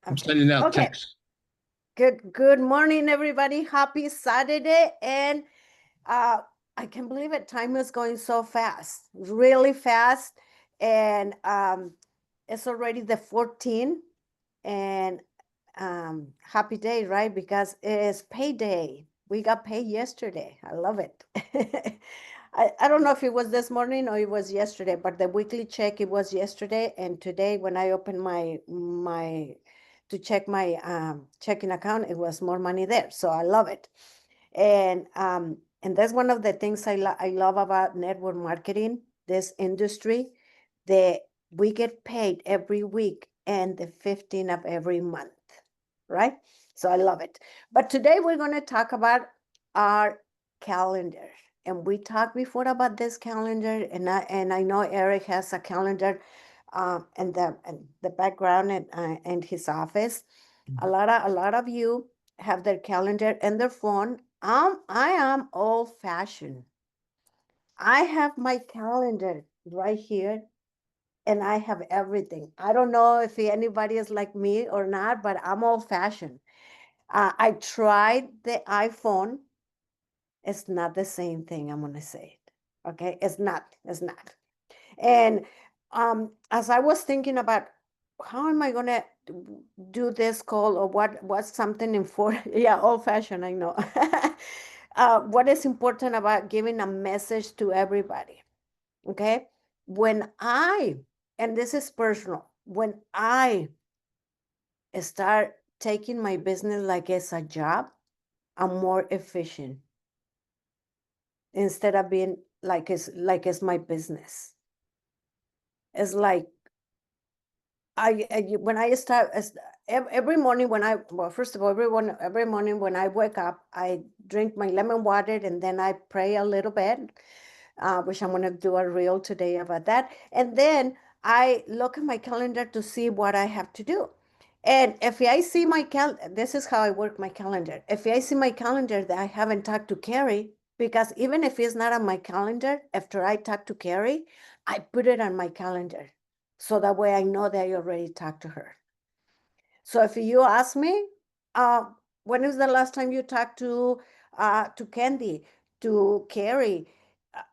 I'm sending out Okay. texts. Good morning, everybody. Happy Saturday. And I can't believe it. Time is going so fast, really fast. And it's already the 14th. And happy day, right? Because it is payday. We got paid yesterday. I love it. I don't know if it was this morning or it was yesterday, but the weekly check, it was yesterday. And today when I opened my to check my checking account, it was more money there. So I love it. And that's one of the things I love about network marketing, this industry, that we get paid every week and the 15th of every month, right? So I love it. But today we're going to talk about our calendar. And we talked before about this calendar, and I know Eric has a calendar in the background and his office. A lot of you have their calendar and their phone. I am old fashioned. I have my calendar right here and I have everything. I don't know if anybody is like me or not, but I'm old fashioned. I tried the iPhone. It's not the same thing. I'm going to say it. Okay. It's not. And as I was thinking about how am I going to do this call or what's something important? Yeah, old fashioned, I know. What is important about giving a message to everybody? Okay. When and this is personal, when I start taking my business like it's a job, I'm more efficient instead of being like it's my business. It's like when I start every morning first of all, every morning when I wake up, I drink my lemon water and then I pray a little bit, which I'm going to do a reel today about that. And then I look at my calendar to see what I have to do. And if I see this is how I work my calendar. If I see my calendar that I haven't talked to Carrie, because even if it's not on my calendar, after I talk to Carrie, I put it on my calendar. So that way I know that I already talked to her. So if you ask me, when is the last time you talked to Candy, to Carrie,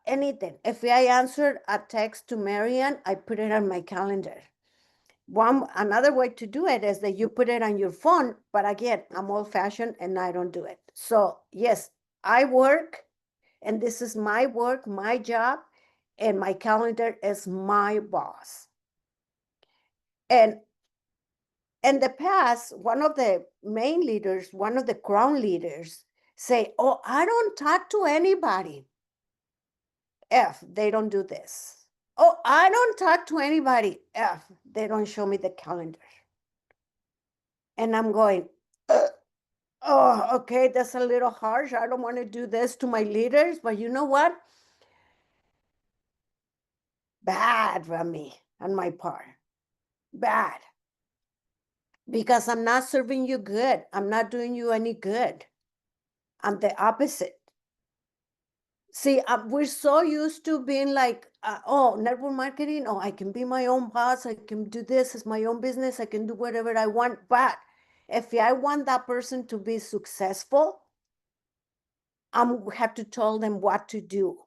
anything? If I answered a text to Marianne, I put it on my calendar. Another way to do it is that you put it on your phone, but again, I'm old fashioned and I don't do it. So yes, I work and this is my work, my job, and my calendar is my boss. And in the past, one of the main leaders, one of the crown leaders say, oh, I don't talk to anybody if they don't do this. Oh, I don't talk to anybody if they don't show me the calendar. And I'm going, oh, okay, that's a little harsh. I don't want to do this to my leaders, but you know what? Bad for me on my part. Bad. Because I'm not serving you good. I'm not doing you any good. I'm the opposite. See, we're so used to being like, oh, network marketing. Oh, I can be my own boss. I can do this. It's my own business. I can do whatever I want. But if I want that person to be successful, I'm have to tell them what to do.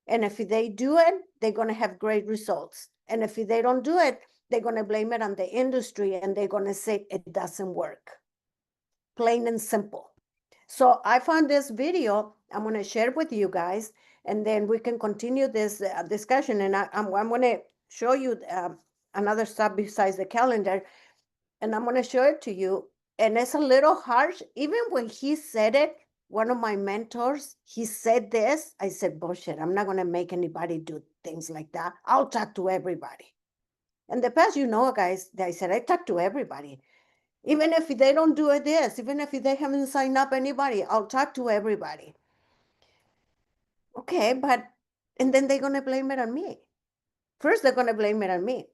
And if they do it, they're going to have great results. And if they don't do it, they're going to blame it on the industry and they're going to say it doesn't work. Plain and simple. So I found this video. I'm going to share with you guys, and then we can continue this discussion. And I'm going to show you another stuff besides the calendar, and I'm going to show it to you. And it's a little harsh. Even when he said it, one of my mentors, he said this. I said, bullshit. I'm not going to make anybody do things like that. I'll talk to everybody. In the past, guys, I said, I talk to everybody. Even if they don't do this, even if they haven't signed up anybody, I'll talk to everybody. Okay, and then they're going to blame it on me. First, they're going to blame it on me.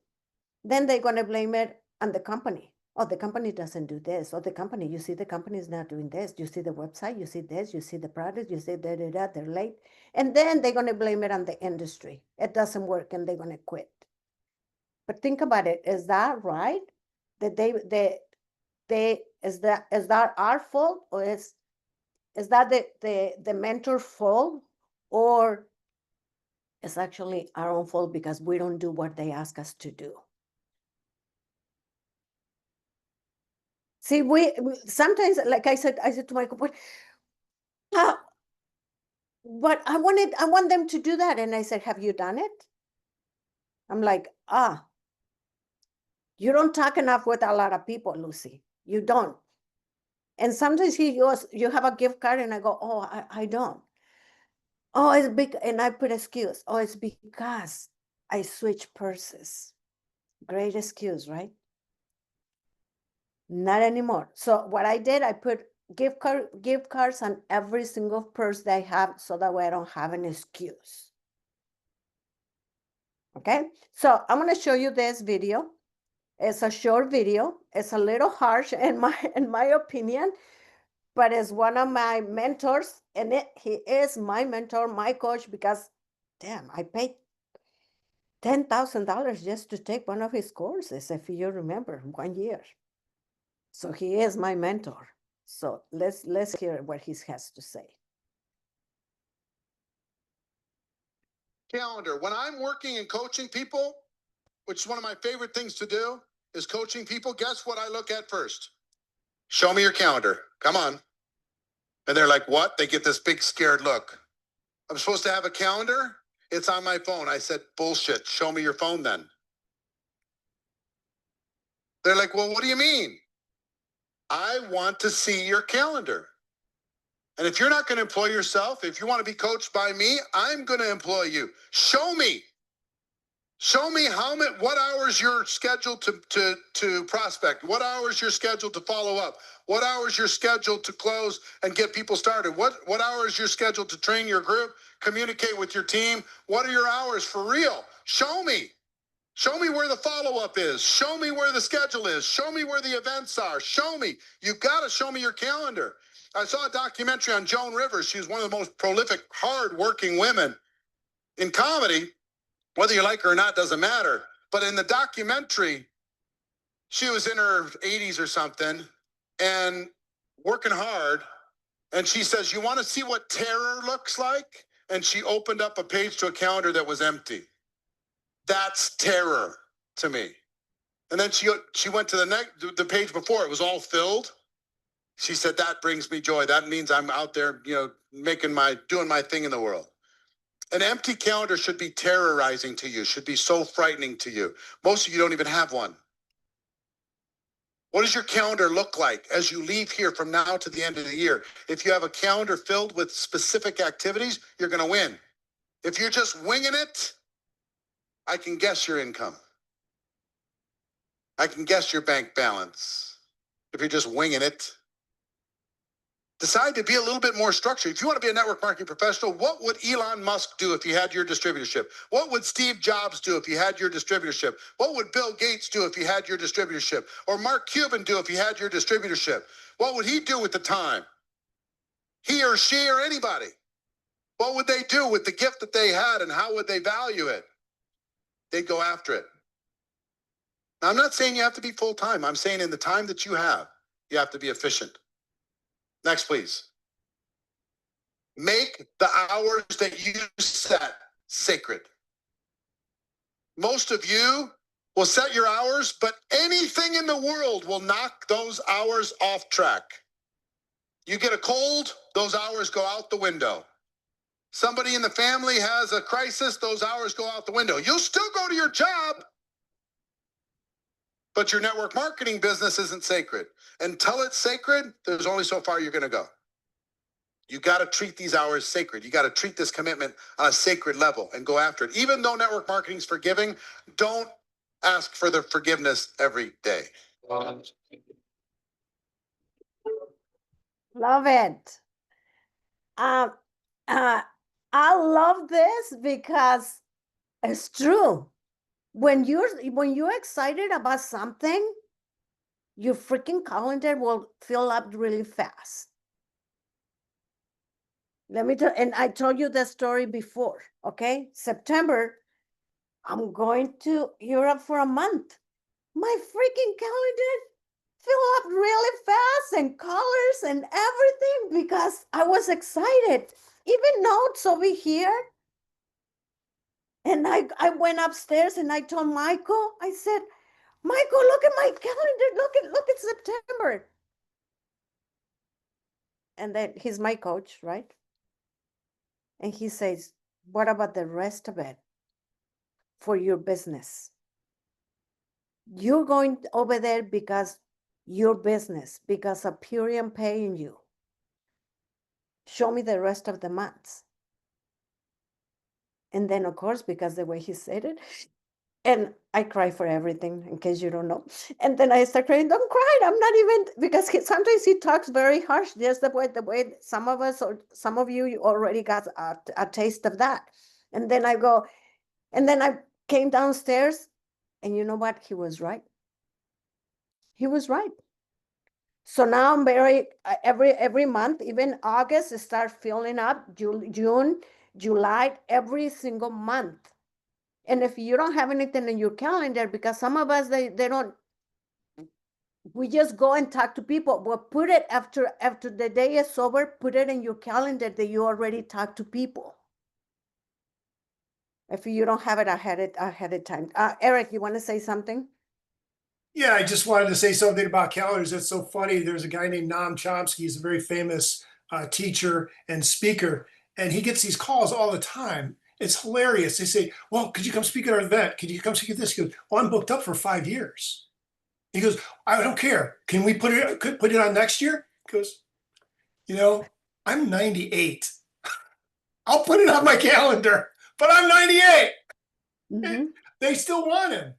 Then they're going to blame it on the company. Oh, the company doesn't do this. Or the company, you see, the company is not doing this. You see the website, you see this, you see the product, you see they're late. And then they're going to blame it on the industry. It doesn't work and they're going to quit. But think about it. Is that right? that they is that our fault, or is that the mentor fault, or it's actually our own fault because we don't do what they ask us to do? See, sometimes, like I said to Michael, but I want them to do that. And I said, have you done it? I'm like, you don't talk enough with a lot of people, Lucy. You don't. And sometimes he goes, you have a gift card? And I go, oh, I don't. Oh, it's big. And I put excuse. Oh, it's because I switch purses. Great excuse, right? Not anymore. So what I did, I put gift cards on every single purse that I have, so that way I don't have an excuse. Okay, so I'm going to show you this video. It's a short video. It's a little harsh in my opinion, but it's one of my mentors, and he is my mentor, my coach, because damn, I paid $10,000 just to take one of his courses, if you remember, 1 year. So he is my mentor. So let's hear what he has to say. Calendar. When I'm working and coaching people, which is one of my favorite things to do, is coaching people, guess what I look at first? Show me your calendar. Come on. And they're like, what? They get this big scared look. I'm supposed to have a calendar? It's on my phone. I said, bullshit. Show me your phone then. They're like, well, what do you mean? I want to see your calendar. And if you're not going to employ yourself, if you want to be coached by me, I'm going to employ you. Show me. Show me what hours you're scheduled to prospect, what hours you're scheduled to follow up, what hours you're scheduled to close and get people started, what hours you're scheduled to train your group, communicate with your team. What are your hours for real? Show me. Show me where the follow-up is. Show me where the schedule is. Show me where the events are. Show me. You got to show me your calendar. I saw a documentary on Joan Rivers. She's one of the most prolific, hard-working women in comedy. Whether you like her or not doesn't matter. But in the documentary, she was in her 80s or something and working hard. And she says, you want to see what terror looks like? And she opened up a page to a calendar that was empty. That's terror to me. And then she went to the page before. It was all filled. She said, that brings me joy. That means I'm out there, doing my thing in the world. An empty calendar should be terrorizing to you, should be so frightening to you. Most of you don't even have one. What does your calendar look like as you leave here from now to the end of the year? If you have a calendar filled with specific activities, you're going to win. If you're just winging it, I can guess your income. I can guess your bank balance. If you're just winging it, decide to be a little bit more structured. If you want to be a network marketing professional, what would Elon Musk do if he had your distributorship? What would Steve Jobs do if he had your distributorship? What would Bill Gates do if he had your distributorship? Or Mark Cuban do if he had your distributorship? What would he do with the time? He or she or anybody. What would they do with the gift that they had, and how would they value it? They'd go after it. Now, I'm not saying you have to be full-time. I'm saying in the time that you have to be efficient. Next, please. Make the hours that you set sacred. Most of you will set your hours, but anything in the world will knock those hours off track. You get a cold, those hours go out the window. Somebody in the family has a crisis, those hours go out the window. You'll still go to your job, but your network marketing business isn't sacred. Until it's sacred, there's only so far you're going to go. You got to treat these hours sacred. You got to treat this commitment on a sacred level and go after it. Even though network marketing is forgiving, don't ask for the forgiveness every day. Love it. I love this because it's true. When you're excited about something, your freaking calendar will fill up really fast. Let me tell, and I told you the story before, okay? September, I'm going to Europe for a month. my freaking calendar fill up really fast and colors and everything because I was excited. Even notes over here. And I went upstairs and I told Michael, I said, Michael, look at my calendar. Look at September. And then he's my coach, right? And he says, what about the rest of it for your business? You're going over there because your business, because of Purium paying you. Show me the rest of the months. And then, of course, because the way he said it, and I cry for everything, in case you don't know. And then I start crying. Don't cry. I'm not even, because sometimes he talks very harsh. Just the way some of us or some of you already got a taste of that. And then I go, and then I came downstairs, and you know what? He was right. He was right. So now I'm very every month, even August, start filling up. June, July, every single month. And if you don't have anything in your calendar, because some of us they don't, we just go and talk to people. Well, put it after the day is over. Put it in your calendar that you already talked to people. If you don't have it ahead of time. Eric, you want to say something? Yeah, I just wanted to say something about calendars. That's so funny. There's a guy named Noam Chomsky. He's a very famous teacher and speaker, and he gets these calls all the time. It's hilarious. They say, well, could you come speak at our event? Could you come speak at this? He goes, well, I'm booked up for 5 years. He goes, I don't care. Can we put it on next year? He goes, I'm 98. I'll put it on my calendar, but I'm 98. Mm-hmm. They still want him.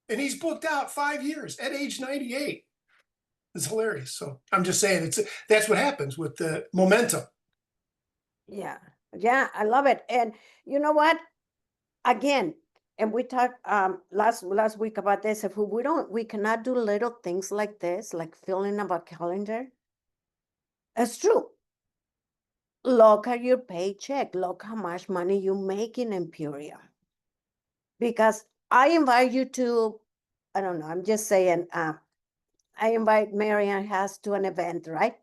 And he's booked out 5 years at age 98. It's hilarious. So I'm just saying that's what happens with the momentum. Yeah, I love it. And you know what? Again, and we talked last week about this. If we cannot do little things like this, like filling up a calendar. It's true. Look at your paycheck. Look how much money you're making in Purium. Because I invite you to, I don't know, I'm just saying, I invite Marianne Haas to an event, right?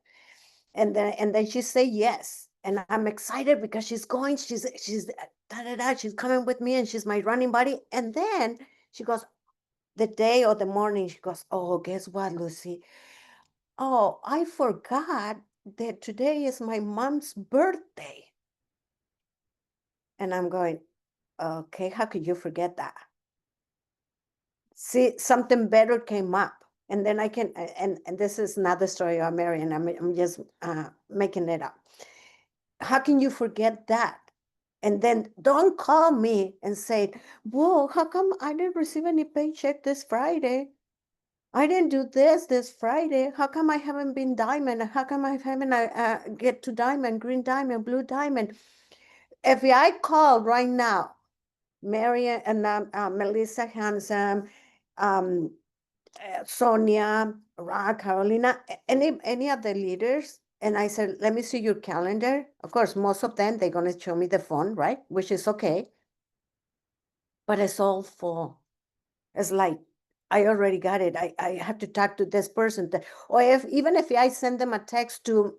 And then she say yes. And I'm excited because she's going, she's she's coming with me and she's my running buddy. And then she goes, the day or the morning, she goes, oh, guess what, Lucy? Oh, I forgot that today is my mom's birthday. And I'm going, okay, how could you forget that? See, something better came up. And then I can, and this is not the story of Marian. I'm just making it up. How can you forget that? And then don't call me and say, whoa, how come I didn't receive any paycheck this Friday? I didn't do this Friday. How come I haven't been diamond? How come I haven't get to diamond, green diamond, blue diamond? If I call right now, Marian and Melissa Hansen, Sonia, Carolina, any of the leaders, and I said, let me see your calendar. Of course, most of them, they're going to show me the phone, right? Which is okay. But it's all full. It's like, I already got it. I have to talk to this person. Or even if I send them a text to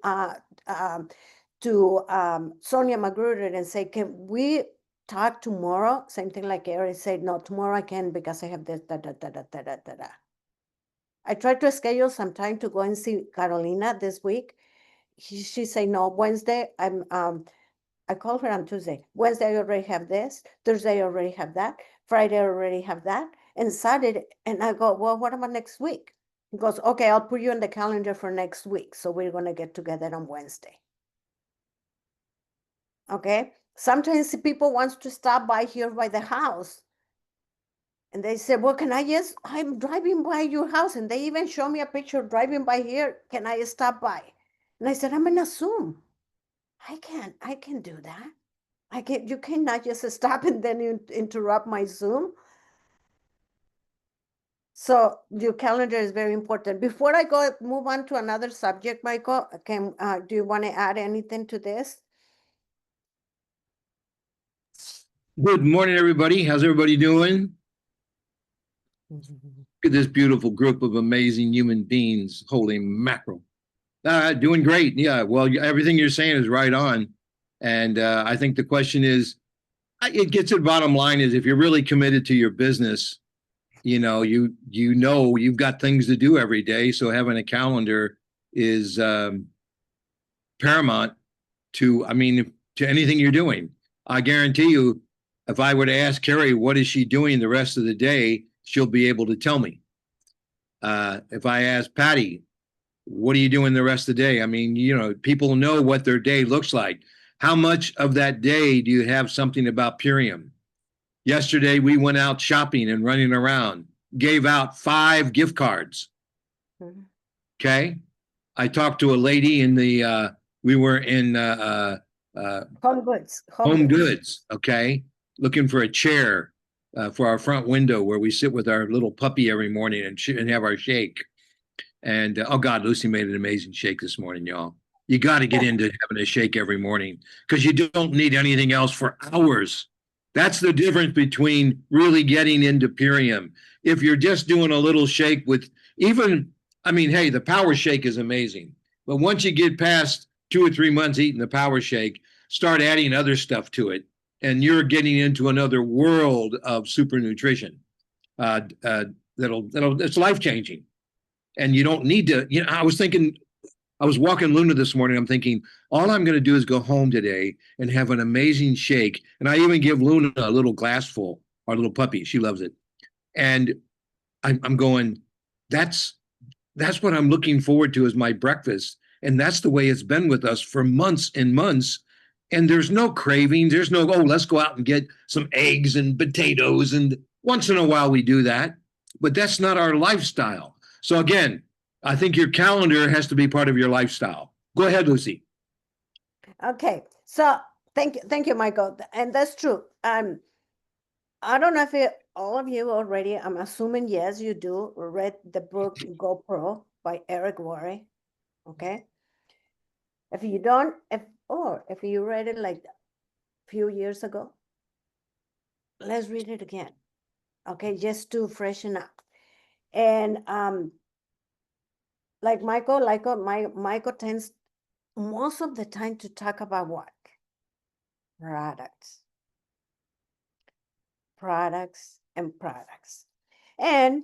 Sonia Magruder and say, can we talk tomorrow? Same thing like Eric said, no, tomorrow I can because I have this, da. I tried to schedule some time to go and see Carolina this week. She said, no, Wednesday, I called her on Tuesday. Wednesday, I already have this. Thursday, I already have that. Friday, I already have that. And Saturday, and I go, well, what about next week? He goes, okay, I'll put you on the calendar for next week. So we're going to get together on Wednesday. Okay. Sometimes people want to stop by here by the house. And they said, well, I'm driving by your house. And they even show me a picture driving by here. Can I stop by? And I said, I'm in a Zoom. I can't do that. You cannot just stop and then interrupt my Zoom. So your calendar is very important. Before I move on to another subject, Michael, do you want to add anything to this? Good morning, everybody. How's everybody doing? Look at this beautiful group of amazing human beings. Holy mackerel. Doing great. Yeah. Well, everything you're saying is right on. And I think the question is, it gets to the bottom line is if you're really committed to your business, you've got things to do every day. So having a calendar is paramount to anything you're doing. I guarantee you, if I were to ask Carrie what is she doing the rest of the day, she'll be able to tell me. If I ask Patty, what are you doing the rest of the day? I mean, people know what their day looks like. How much of that day do you have something about Purium? Yesterday, we went out shopping and running around, gave out 5 gift cards. Mhm. Okay. I talked to a lady we were in Home goods. Home Goods. Okay. Looking for a chair for our front window where we sit with our little puppy every morning and have our shake. And oh God, Lucy made an amazing shake this morning, y'all. You got to get into having a shake every morning because you don't need anything else for hours. That's the difference between really getting into Purium. If you're just doing a little shake with hey, the power shake is amazing. But once you get past 2 or 3 months eating the power shake, start adding other stuff to it. And you're getting into another world of super nutrition. It's life-changing. And you don't need to, I was walking Luna this morning. I'm thinking, all I'm going to do is go home today and have an amazing shake. And I even give Luna a little glass full, our little puppy. She loves it. And I'm going, that's what I'm looking forward to as my breakfast. And that's the way it's been with us for months and months. And there's no cravings. There's no, let's go out and get some eggs and potatoes. And once in a while we do that. But that's not our lifestyle. So again, I think your calendar has to be part of your lifestyle. Go ahead, Lucy. Okay, so thank you, Michael, and that's true. I don't know if all of you already, I'm assuming yes, you do, read the book GoPro by Eric Worre. Okay, if you don't, if you read it like a few years ago, let's read it again. Okay, just to freshen up. And like Michael tends most of the time to talk about what? Products and products. And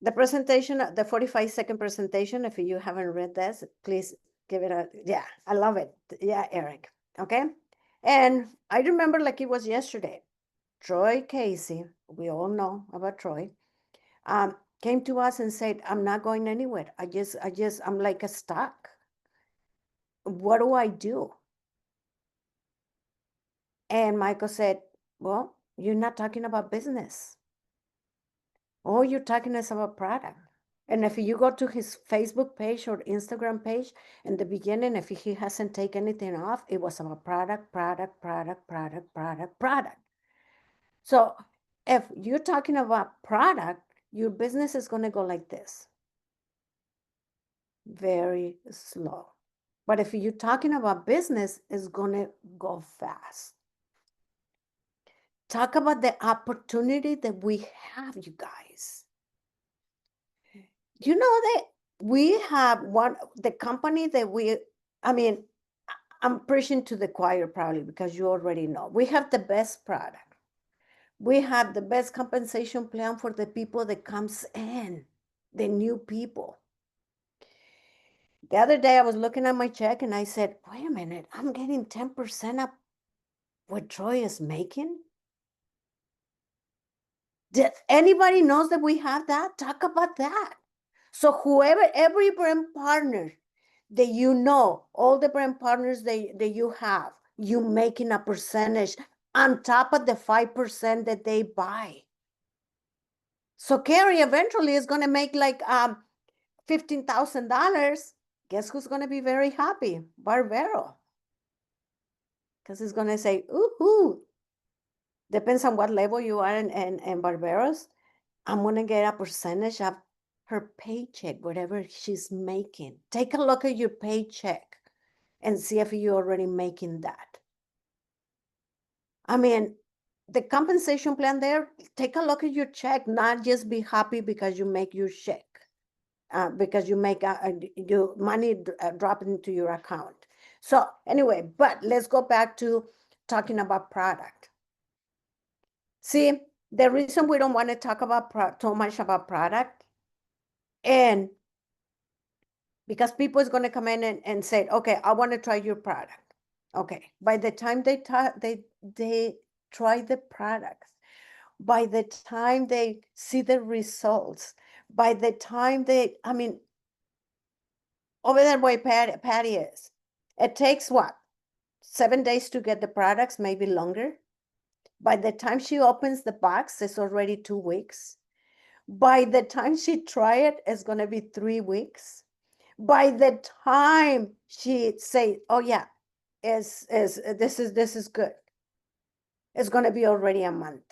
the presentation, the 45-second presentation, if you haven't read this, please give it I love it. Yeah, Eric. Okay. And I remember like it was yesterday, Troy Casey, we all know about Troy, came to us and said, I'm not going anywhere. I'm like a stuck. What do I do? And Michael said, well, you're not talking about business. All you're talking is about product. And if you go to his Facebook page or Instagram page, in the beginning, if he hasn't taken anything off, it was about product. So if you're talking about product, your business is going to go like this. Very slow. But if you're talking about business, it's going to go fast. Talk about the opportunity that we have, you guys. You know that we have the company that I'm preaching to the choir probably because you already know. We have the best product. We have the best compensation plan for the people that comes in, the new people. The other day I was looking at my check and I said, wait a minute, I'm getting 10% of what Troy is making? Did anybody knows that we have that? Talk about that. So every brand partner that you know, all the brand partners that you have, you making a percentage on top of the 5% that they buy. So Carrie eventually is going to make like $15,000. Guess who's going to be very happy? Barbero. Because he's going to say, ooh, depends on what level you are in Barberos. I'm going to get a percentage of her paycheck, whatever she's making. Take a look at your paycheck and see if you're already making that. I mean, the compensation plan there, take a look at your check, not just be happy because you make your check, because you make your money drop into your account. So anyway, but let's go back to talking about product. See, the reason we don't want to talk about too much about product, and because people is going to come in and say, okay, I want to try your product. Okay, by the time they try the products, by the time they see the results, by the time I mean, over that way Patty is, it takes what, 7 days to get the products, maybe longer. By the time she opens the box, it's already 2 weeks. By the time she try it, it's going to be 3 weeks. By the time she say, oh yeah, this is good, it's going to be already a month.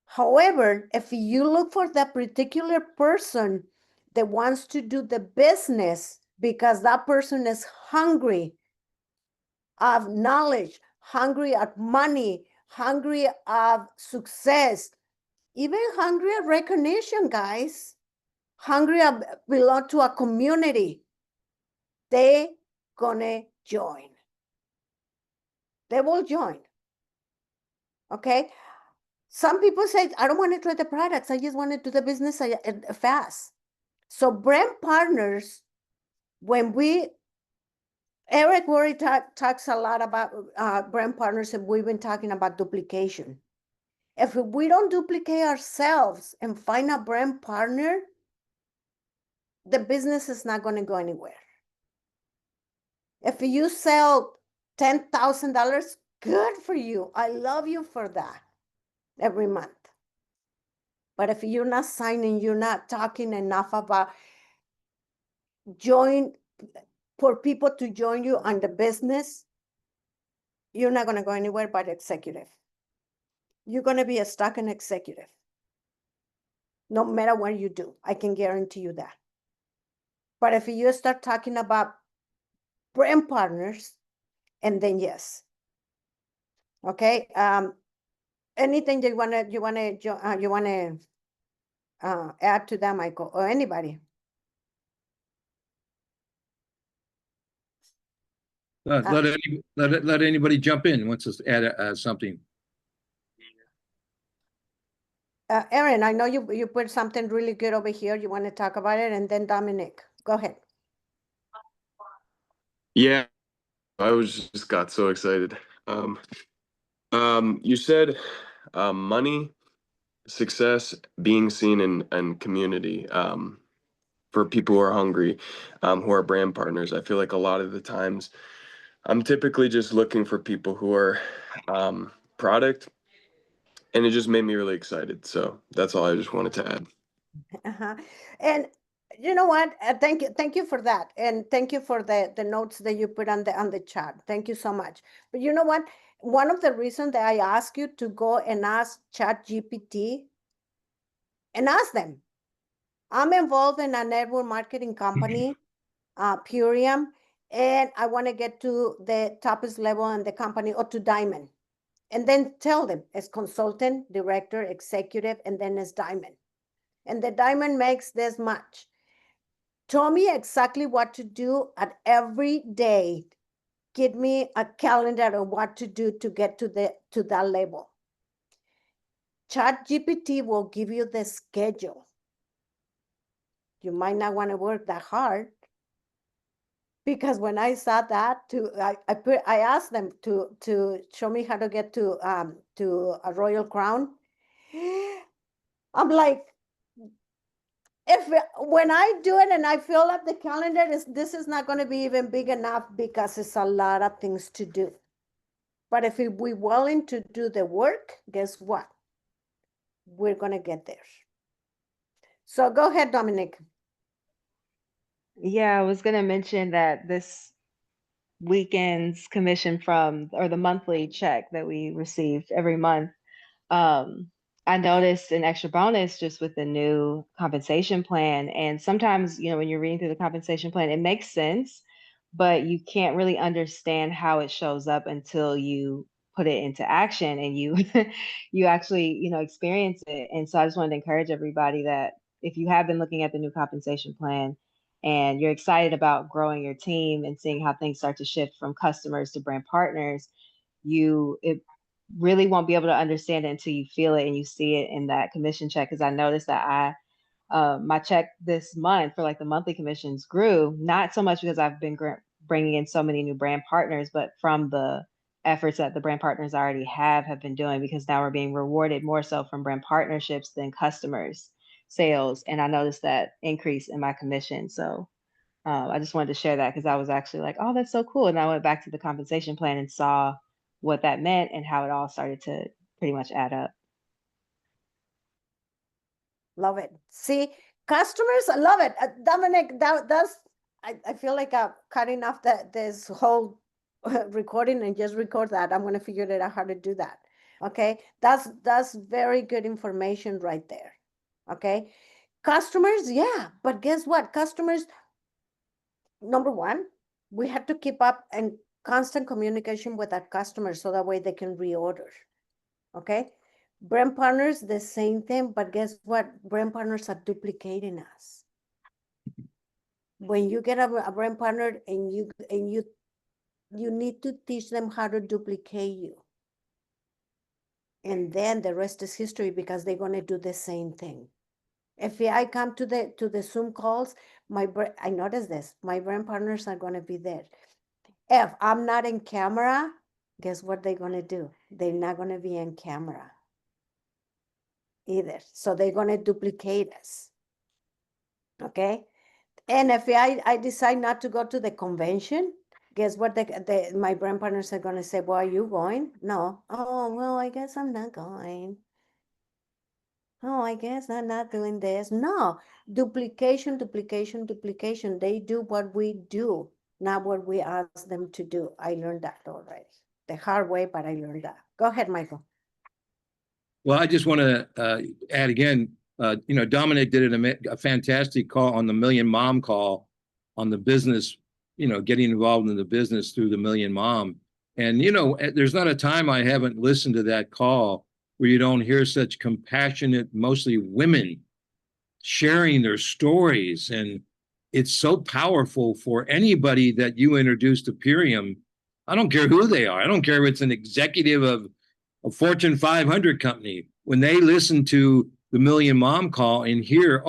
However, if you look for that particular person that wants to do the business because that person is hungry of knowledge, hungry of money, hungry of success, even hungry of recognition, guys, hungry of belong to a community, they gonna join. They will join. Okay. Some people say, I don't want to try the products. I just want to do the business fast. So brand partners, when Eric Worre talks a lot about brand partners, and we've been talking about duplication. If we don't duplicate ourselves and find a brand partner, the business is not going to go anywhere. If you sell $10,000, good for you. I love you for that every month. But if you're not signing, you're not talking enough about for people to join you on the business, you're not going to go anywhere but executive. You're going to be a stuck in executive, no matter what you do. I can guarantee you that. But if you start talking about brand partners, and then yes. Okay. Anything that you want to add to that, Michael, or anybody? Let anybody jump in wants to add something. Aaron, I know you put something really good over here. You want to talk about it, and then Dominic, go ahead. Yeah, I just got so excited. You said money, success, being seen, and community. For people who are hungry, who are brand partners. I feel like a lot of the times I'm typically just looking for people who are product, and it just made me really excited. So that's all I just wanted to add. And you know what? Thank you for that, and thank you for the notes that you put on the chat. Thank you so much. But you know what? One of the reasons that I ask you to go and ask ChatGPT and ask them. I'm involved in a network marketing company, Purium, and I want to get to the toppest level in the company or to diamond. And then tell them as consultant, director, executive, and then as diamond. And the diamond makes this much. Tell me exactly what to do at every day. Give me a calendar of what to do to get to that level. ChatGPT will give you the schedule. You might not want to work that hard, because when I saw that, I asked them to show me how to get to a royal crown. I'm like, when I do it and I fill up the calendar, this is not going to be even big enough because it's a lot of things to do. But if we're willing to do the work, guess what? We're going to get there. So go ahead, Dominic. Yeah, I was going to mention that this weekend's commission or the monthly check that we received every month, I noticed an extra bonus just with the new compensation plan. And sometimes, when you're reading through the compensation plan, it makes sense, but you can't really understand how it shows up until you put it into action and you you actually, experience it. And so I just wanted to encourage everybody that if you have been looking at the new compensation plan and you're excited about growing your team and seeing how things start to shift from customers to brand partners, it really won't be able to understand it until you feel it and you see it in that commission check. Because I noticed that my check this month for like the monthly commissions grew, not so much because I've been bringing in so many new brand partners, but from the efforts that the brand partners already have been doing, because now we're being rewarded more so from brand partnerships than customers sales. And I noticed that increase in my commission. So I just wanted to share that because I was actually like, oh, that's so cool. And I went back to the compensation plan and saw what that meant and how it all started to pretty much add up. Love it. See, customers love it. Dominic, I feel like cutting off this whole recording and just record that. I'm going to figure it out how to do that. Okay. That's very good information right there. Okay. Customers, yeah. But guess what? Customers, number one, we have to keep up and constant communication with our customers so that way they can reorder. Okay. Brand partners, the same thing, but guess what? Brand partners are duplicating us. When you get a brand partner and you need to teach them how to duplicate you. And then the rest is history because they're going to do the same thing. If I come to the Zoom calls, I notice this, my brand partners are going to be there. If I'm not in camera, guess what they're going to do? They're not going to be in camera either. So they're going to duplicate us. Okay. And if I decide not to go to the convention, guess what? My brand partners are going to say, well, are you going? No. Oh, well, I guess I'm not going. Oh, I guess I'm not doing this. No. Duplication, duplication, duplication. They do what we do, not what we ask them to do. I learned that already. The hard way, but I learned that. Go ahead, Michael. Well, I just want to add again, Dominic did a fantastic call on the Million Mom call on the business, getting involved in the business through the Million Mom. And, there's not a time I haven't listened to that call where you don't hear such compassionate, mostly women sharing their stories. And it's so powerful for anybody that you introduce to Purium. I don't care who they are. I don't care if it's an executive of a Fortune 500 company. When they listen to the Million Mom call and hear,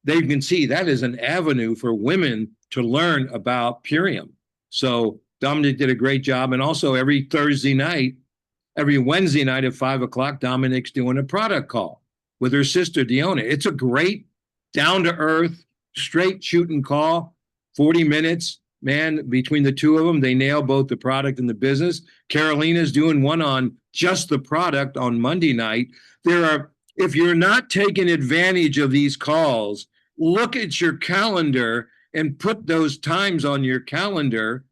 they can see that is an avenue for women to learn about Purium. So Dominic did a great job. And also every Wednesday night at 5:00, Dominic's doing a product call with her sister, Deona. It's a great down-to-earth, straight shooting call, 40 minutes. Man, between the two of them, they nail both the product and the business. Carolina's doing one on just the product on Monday night. If you're not taking advantage of these calls, look at your calendar and put those times on your calendar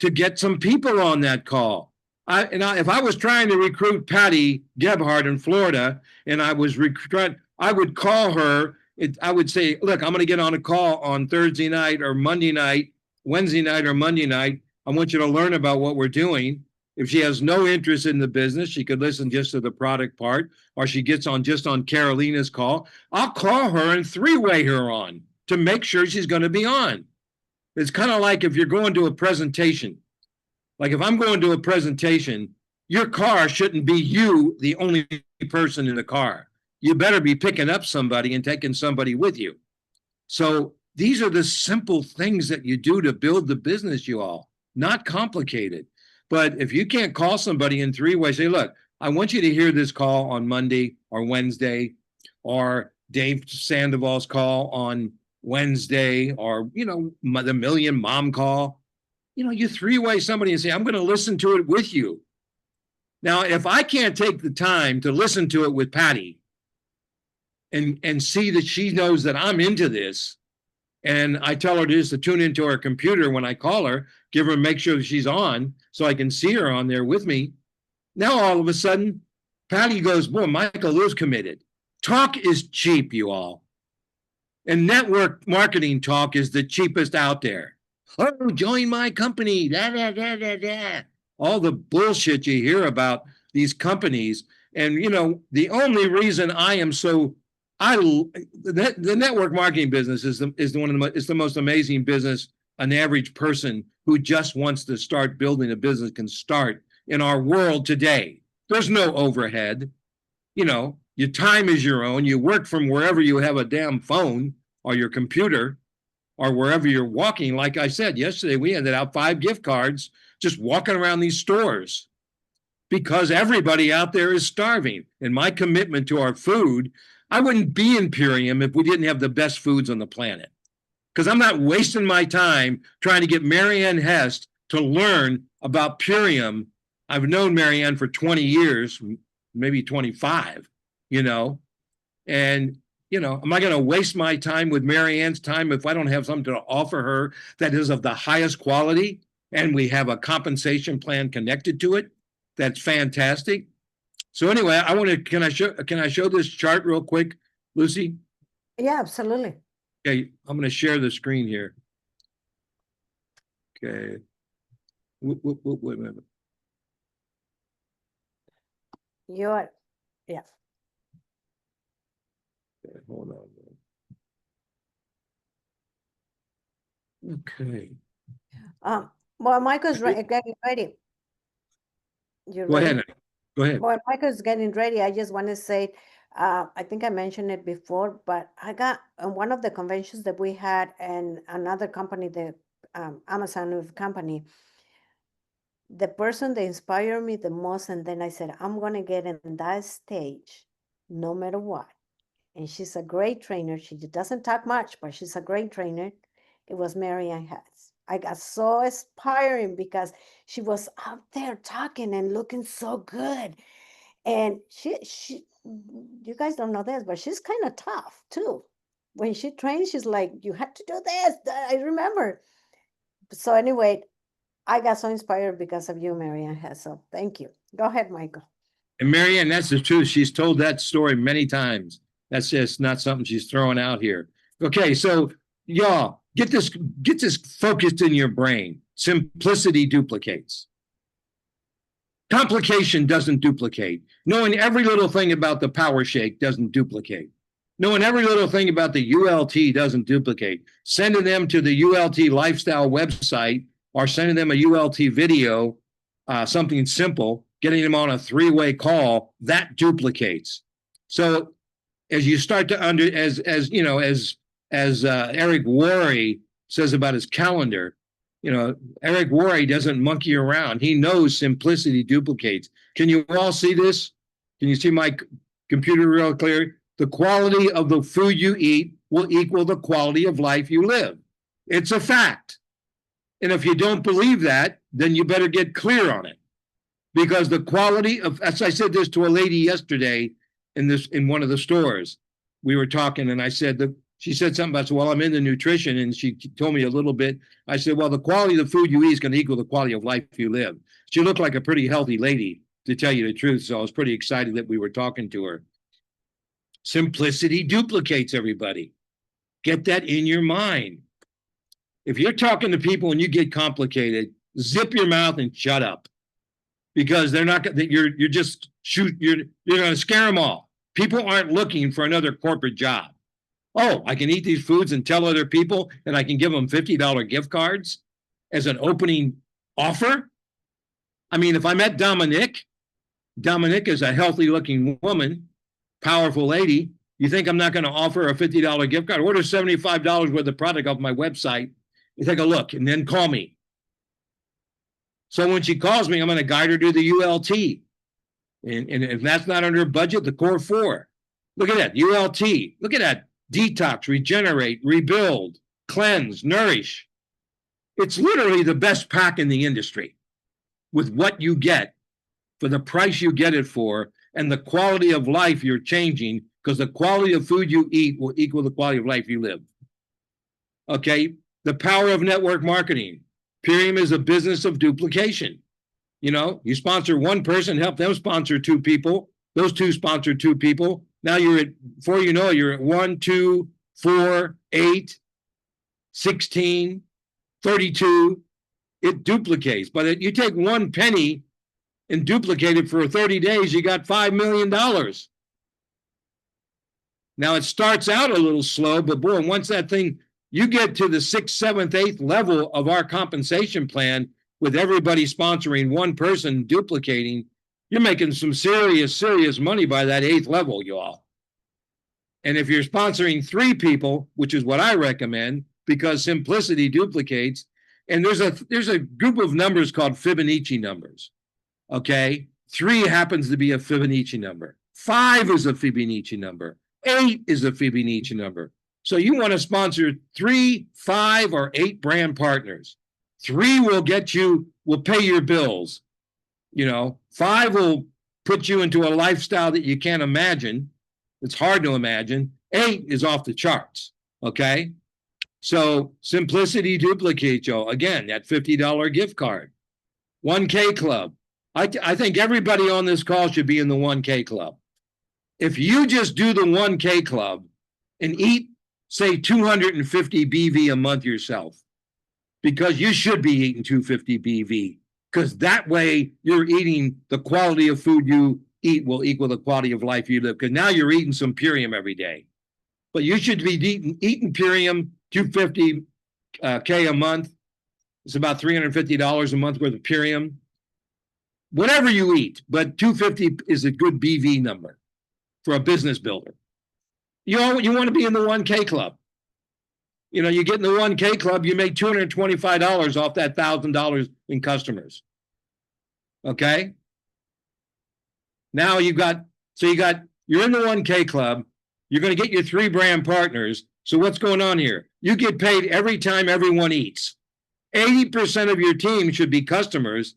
to get some people on that call. If I was trying to recruit Patty Gebhardt in Florida and I would call her. I would say, look, I'm going to get on a call on Thursday night or Monday night, Wednesday night or Monday night. I want you to learn about what we're doing. If she has no interest in the business, she could listen just to the product part, or she gets on just on Carolina's call. I'll call her and three-way her on to make sure she's going to be on. It's kind of like if you're going to a presentation. Like if I'm going to a presentation, your car shouldn't be you, the only person in the car. You better be picking up somebody and taking somebody with you. So these are the simple things that you do to build the business, you all. Not complicated. But if you can't call somebody in three ways, say, look, I want you to hear this call on Monday or Wednesday, or Dave Sandoval's call on Wednesday, or, the Million Mom call. You three-way somebody and say, I'm going to listen to it with you. Now, if I can't take the time to listen to it with Patty and see that she knows that I'm into this, and I tell her just to tune into her computer when I call her, make sure that she's on so I can see her on there with me. Now, all of a sudden, Patty goes, boy, Michael is committed. Talk is cheap, you all. And network marketing talk is the cheapest out there. Oh, join my company. all the bullshit you hear about these companies. And, you know, the only reason I am so, the network marketing business is the most amazing business an average person who just wants to start building a business can start in our world today. There's no overhead. You know, your time is your own. You work from wherever you have a damn phone or your computer or wherever you're walking. Like I said, yesterday we handed out 5 gift cards just walking around these stores because everybody out there is starving. And my commitment to our food, I wouldn't be Imperium if we didn't have the best foods on the planet. Because I'm not wasting my time trying to get Marianne Hest to learn about Purium. I've known Marianne for 20 years, maybe 25, you know, and, you know, am I going to waste my time with Marianne's time if I don't have something to offer her that is of the highest quality and we have a compensation plan connected to it? That's fantastic. So anyway, I want to, can I show this chart real quick, Lucy? Yeah, absolutely. Okay, I'm going to share the screen here. Okay. Wait a minute. You're, yeah. Okay, hold on. Okay. Well, Michael's getting ready. You Go ready? ahead. Go ahead. Well, Michael's getting ready. I just want to say, I think I mentioned it before, but I got on one of the conventions that we had and another company, the Amazon company, the person that inspired me the most, and then I said, I'm going to get in that stage no matter what. And she's a great trainer. She doesn't talk much, but she's a great trainer. It was Marianne Hess. I got so inspiring because she was out there talking and looking so good. And she, you guys don't know this, but she's kind of tough too. When she trains, she's like, you have to do this. I remember. So anyway, I got so inspired because of you, Marianne Hess. So thank you. Go ahead, Michael. And Marianne, that's the truth. She's told that story many times. That's just not something she's throwing out here. Okay, so y'all get this focused in your brain. Simplicity duplicates. Complication doesn't duplicate. Knowing every little thing about the power shake doesn't duplicate. Knowing every little thing about the ULT doesn't duplicate. Sending them to the ULT lifestyle website or sending them a ULT video, something simple, getting them on a 3-way call, that duplicates. So as you start to as Eric Worre says about his calendar, you know, Eric Worre doesn't monkey around. He knows simplicity duplicates. Can you all see this? Can you see my computer real clear? The quality of the food you eat will equal the quality of life you live. It's a fact. And if you don't believe that, then you better get clear on it. Because the quality of, as I said this to a lady yesterday in one of the stores, we were talking and I said, she said something about, well, I'm into nutrition. And she told me a little bit. I said, well, the quality of the food you eat is going to equal the quality of life you live. She looked like a pretty healthy lady, to tell you the truth. So I was pretty excited that we were talking to her. Simplicity duplicates, everybody. Get that in your mind. If you're talking to people and you get complicated, zip your mouth and shut up. Because they're not, you're just you're going to scare them all. People aren't looking for another corporate job. Oh, I can eat these foods and tell other people and I can give them $50 gift cards as an opening offer. I mean, if I met Dominique is a healthy looking woman, powerful lady. You think I'm not going to offer her a $50 gift card? Order $75 worth of product off my website. You take a look and then call me. So when she calls me, I'm going to guide her to the ULT. And if that's not under budget, the core 4. Look at that, ULT. Look at that. Detox, regenerate, rebuild, cleanse, nourish. It's literally the best pack in the industry with what you get for the price you get it for and the quality of life you're changing, because the quality of food you eat will equal the quality of life you live. Okay, the power of network marketing. Purium is a business of duplication. You know, you sponsor one person, help them sponsor 2 people. Those 2 sponsor 2 people. Now you're at, before you know it, you're at 1, 2, 4, 8, 16, 32. it duplicates. But you take 1 penny and duplicate it for 30 days, you got $5 million. Now it starts out a little slow, but boy, once that thing, you get to the 6th, 7th, 8th level of our compensation plan with everybody sponsoring one person duplicating, you're making some serious money by that 8th level, y'all. And if you're sponsoring 3 people, which is what I recommend, because simplicity duplicates, and there's a group of numbers called Fibonacci numbers. Okay, 3 happens to be a Fibonacci number. 5 is a Fibonacci number. 8 is a Fibonacci number. So you want to sponsor 3, 5, or 8 brand partners. 3 will pay your bills. 5 will put you into a lifestyle that you can't imagine. It's hard to imagine. 8 is off the charts. Okay. So simplicity duplicates, y'all. Again, that $50 gift card. 1K club. I think everybody on this call should be in the 1K club. If you just do the 1K club and eat, say, 250 BV a month yourself, because you should be eating 250 BV, because that way you're eating the quality of food you eat will equal the quality of life you live, because now you're eating some Purium every day. But you should be eating Purium 250 K a month. It's about $350 a month worth of Purium. Whatever you eat, but 250 is a good BV number for a business builder. You want to be in the 1K club. You get in the 1K club, you make $225 off that $1,000 in customers. Okay? Now you're in the 1K club, you're going to get your 3 brand partners. So what's going on here? You get paid every time everyone eats. 80% of your team should be customers,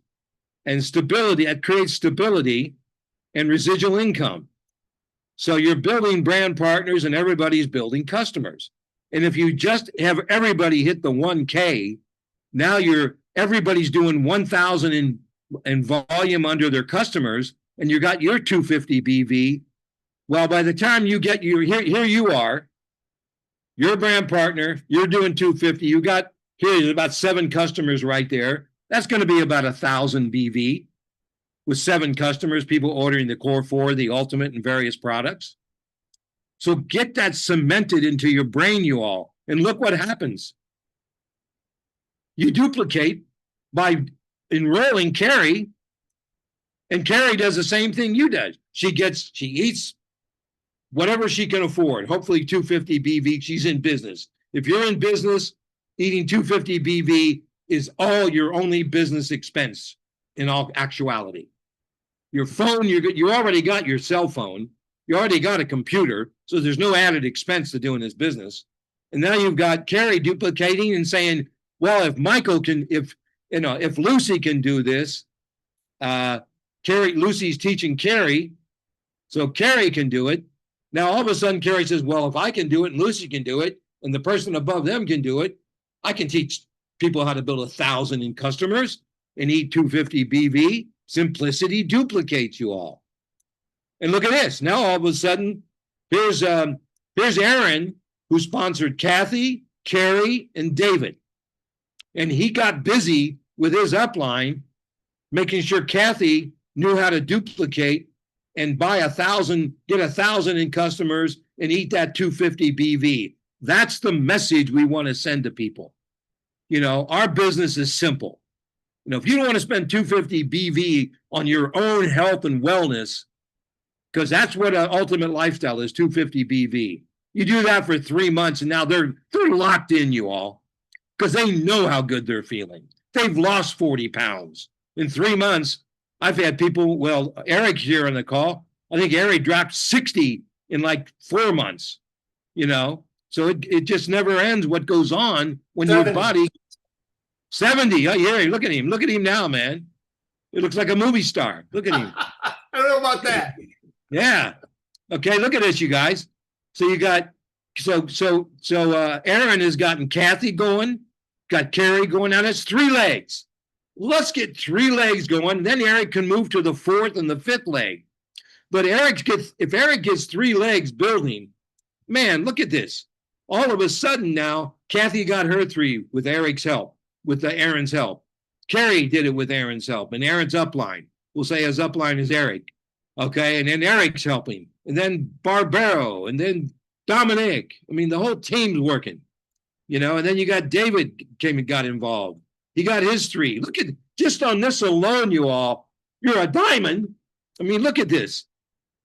and stability, that creates stability and residual income. So you're building brand partners and everybody's building customers. And if you just have everybody hit the 1K, now everybody's doing 1,000 in volume under their customers, and you got your 250 BV. Well, by the time you get here you are, you're a brand partner, you're doing 250, here's about 7 customers right there. That's going to be about 1,000 BV with 7 customers, people ordering the Core 4, the Ultimate, and various products. So get that cemented into your brain, you all, and look what happens. You duplicate by enrolling Carrie, and Carrie does the same thing you did. She eats whatever she can afford, hopefully 250 BV. She's in business. If you're in business, eating 250 BV is all your only business expense in all actuality. Your phone, you already got your cell phone. You already got a computer, so there's no added expense to doing this business. And now you've got Carrie duplicating and saying, well, if Lucy can do this, Lucy's teaching Carrie, so Carrie can do it. Now all of a sudden Carrie says, well, if I can do it and Lucy can do it, and the person above them can do it, I can teach people how to build 1,000 in customers and eat 250 BV. Simplicity duplicates, you all. And look at this. Now all of a sudden, here's Aaron, who sponsored Kathy, Carrie, and David. And he got busy with his upline, making sure Kathy knew how to duplicate and buy 1,000, get 1,000 in customers and eat that 250 BV. That's the message we want to send to people. Our business is simple. If you don't want to spend 250 BV on your own health and wellness, because that's what an ultimate lifestyle is, 250 BV. You do that for 3 months, and now they're locked in, you all, because they know how good they're feeling. They've lost 40 pounds. In 3 months, I've had people, Eric here on the call, I think Eric dropped 60 in like 4 months, So it just never ends what goes on when 70. your body, 70, oh yeah, look at him now, man. It looks like a movie star. Look at him. I don't know about that. Yeah. Okay, look at this, you guys. So you got Aaron has gotten Kathy going, got Carrie going. Now that's 3 legs. Let's get 3 legs going. Then Eric can move to the 4th and the 5th leg. But if Eric gets 3 legs building, man, look at this. All of a sudden now, Kathy got her 3 with Eric's help, with Aaron's help. Carrie did it with Aaron's help, and Aaron's upline. We'll say his upline is Eric. Okay, and then Eric's helping, and then Barbero, and then Dominic. I mean, the whole team's working, you know, and then you got David came and got involved. He got his 3. Look at, just on this alone, you all, you're a diamond. I mean, look at this.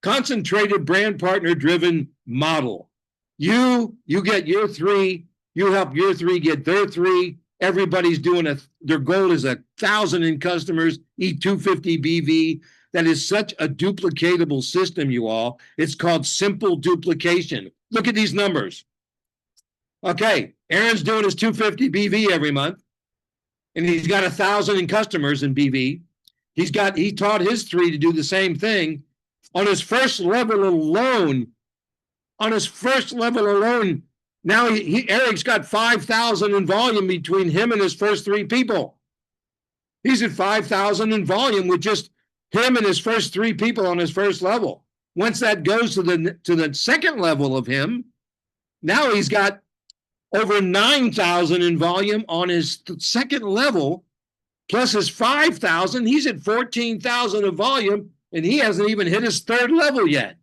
Concentrated brand partner driven model. You get your 3, you help your 3 get their 3. Everybody's doing their goal is 1,000 in customers, eat 250 BV. That is such a duplicatable system, you all. It's called simple duplication. Look at these numbers. Okay, Aaron's doing his 250 BV every month, and he's got 1,000 in customers in BV. He taught his 3 to do the same thing. On his first level alone, now Eric's got 5,000 in volume between him and his first 3 people. He's at 5,000 in volume with just him and his first 3 people on his first level. Once that goes to the second level of him, now he's got over 9,000 in volume on his second level, plus his 5,000. He's at 14,000 of volume, and he hasn't even hit his third level yet.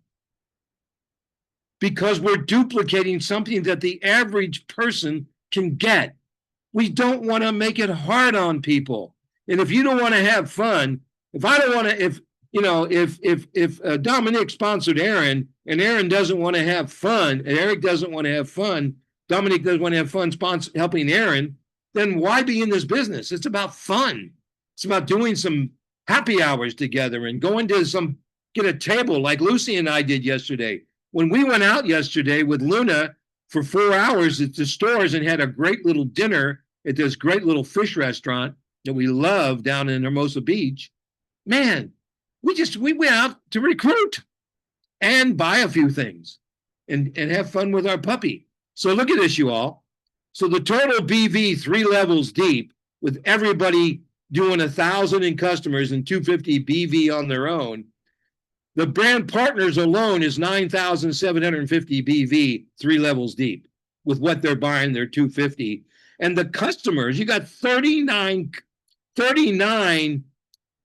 Because we're duplicating something that the average person can get. We don't want to make it hard on people. And if you don't want to have fun, if Dominic sponsored Aaron and Aaron doesn't want to have fun, and Eric doesn't want to have fun, Dominic doesn't want to have fun helping Aaron, then why be in this business? It's about fun. It's about doing some happy hours together and going to get a table like Lucy and I did yesterday. When we went out yesterday with Luna for 4 hours at the stores and had a great little dinner at this great little fish restaurant that we love down in Hermosa Beach, man, we went out to recruit and buy a few things and have fun with our puppy. So look at this, you all. So the total BV 3 levels deep with everybody doing 1,000 in customers and 250 BV on their own. The brand partners alone is 9,750 BV 3 levels deep with what they're buying, their 250. And the customers, you got 39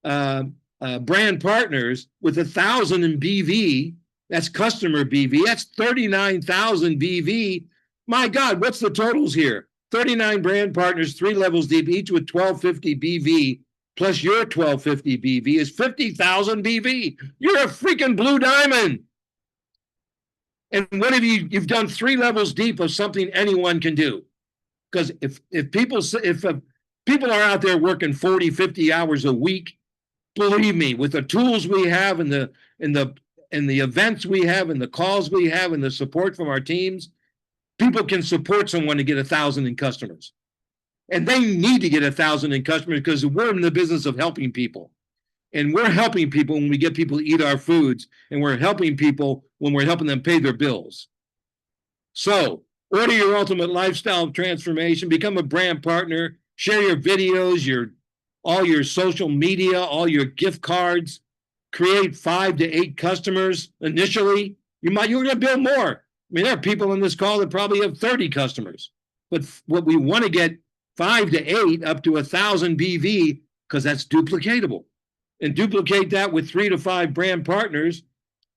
brand partners with 1,000 in BV. That's customer BV. That's 39,000 BV. My God, what's the totals here? 39 brand partners, 3 levels deep, each with 1,250 BV, plus your 1,250 BV is 50,000 BV. You're a freaking blue diamond. And what have you've done 3 levels deep of something anyone can do. Because if people are out there working 40, 50 hours a week, believe me, with the tools we have and the events we have and the calls we have and the support from our teams, people can support someone to get 1,000 in customers. And they need to get 1,000 in customers because we're in the business of helping people. And we're helping people when we get people to eat our foods, and we're helping people when we're helping them pay their bills. So order your ultimate lifestyle transformation, become a brand partner, share your videos, all your social media, all your gift cards, create 5 to 8 customers initially. You're going to build more. I mean, there are people in this call that probably have 30 customers. But what we want to get 5 to 8 up to 1,000 BV, because that's duplicatable. And duplicate that with 3 to 5 brand partners,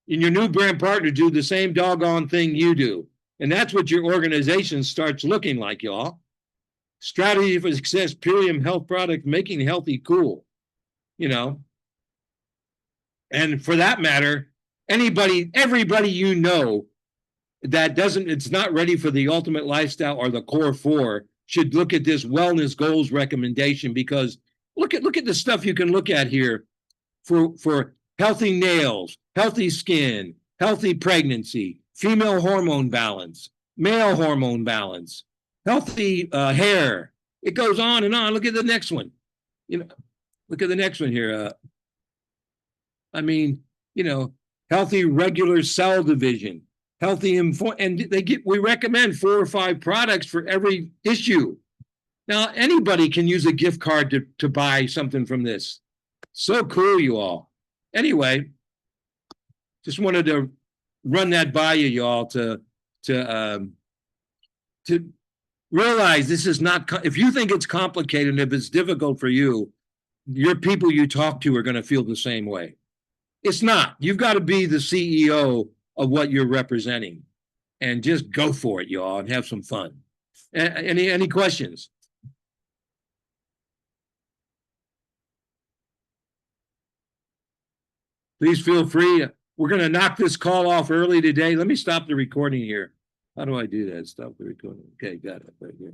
and your new brand partner do the same doggone thing you do. And that's what your organization starts looking like, y'all. Strategy for success, Purium health product, making healthy cool. You know. And for that matter, everybody you know that it's not ready for the ultimate lifestyle or the core 4 should look at this wellness goals recommendation, because look at the stuff you can look at here for healthy nails, healthy skin, healthy pregnancy, female hormone balance, male hormone balance, healthy hair. It goes on and on. Look at the next one. Look at the next one here. Healthy regular cell division, healthy and we recommend 4 or 5 products for every issue. Now, anybody can use a gift card to buy something from this. So cool, you all. Anyway, just wanted to run that by you, y'all, to realize this is not, if you think it's complicated, and if it's difficult for you, your people you talk to are going to feel the same way. It's not. You've got to be the CEO of what you're representing, and just go for it, y'all, and have some fun. Any questions? Please feel free. We're going to knock this call off early today. Let me stop the recording here. How do I do that? Stop the recording. Okay, got it right here.